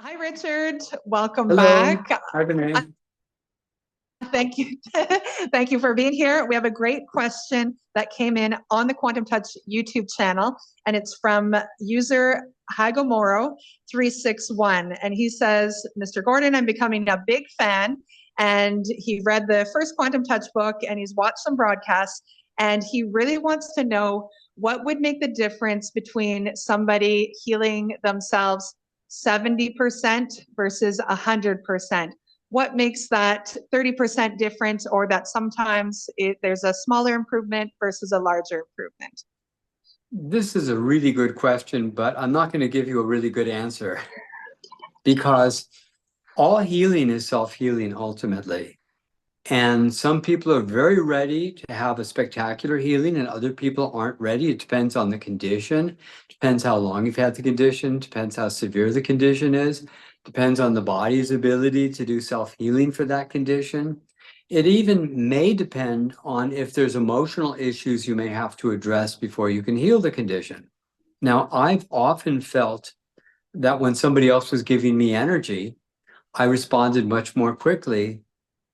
Hi, Richard. Welcome Hello. back. Hi, Renee. Thank you. Thank you for being here. We have a great question that came in on the Quantum Touch YouTube channel, and it's from user Hagomoro 361. And he says, Mr. Gordon, I'm becoming a big fan. And he read the first Quantum Touch book and he's watched some broadcasts. And he really wants to know what would make the difference between somebody healing themselves 70% versus 100%. What makes that 30% difference, or that sometimes there's a smaller improvement versus a larger improvement? This is a really good question, but I'm not going to give you a really good answer because all healing is self-healing ultimately. And some people are very ready to have a spectacular healing and other people aren't ready. It depends on the condition, depends how long you've had the condition, depends how severe the condition is, depends on the body's ability to do self-healing for that condition. It even may depend on if there's emotional issues you may have to address before you can heal the condition. Now, I've often felt that when somebody else was giving me energy, I responded much more quickly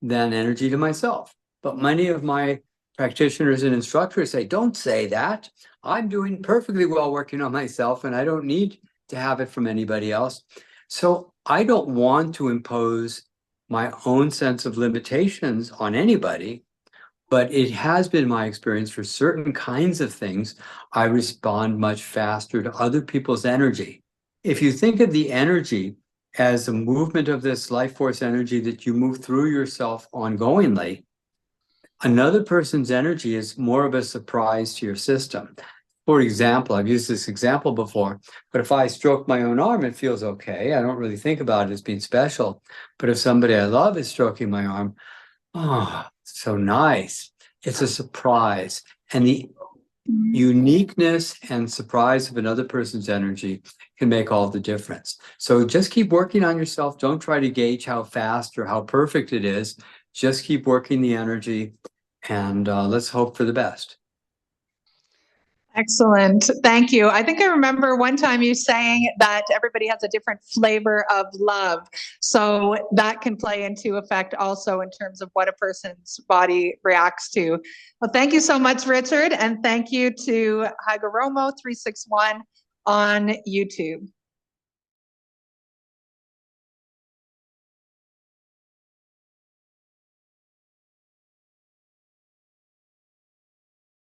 than energy to myself. But many of my practitioners and instructors say, don't say that. I'm doing perfectly well working on myself and I don't need to have it from anybody else. So I don't want to impose my own sense of limitations on anybody, but it has been my experience for certain kinds of things, I respond much faster to other people's energy. If you think of the energy as a movement of this life force energy that you move through yourself ongoingly, another person's energy is more of a surprise to your system. For example, I've used this example before, but if I stroke my own arm, it feels okay. I don't really think about it as being special. But if somebody I love is stroking my arm, oh, so nice. It's a surprise. And the uniqueness and surprise of another person's energy can make all the difference. So just keep working on yourself. Don't try to gauge how fast or how perfect it is. Just keep working the energy and let's hope for the best. Excellent. Thank you. I think I remember one time you saying that everybody has a different flavor of love. So that can play into effect also in terms of what a person's body reacts to. Well, thank you so much, Richard. And thank you to Hagoromo 361 on YouTube.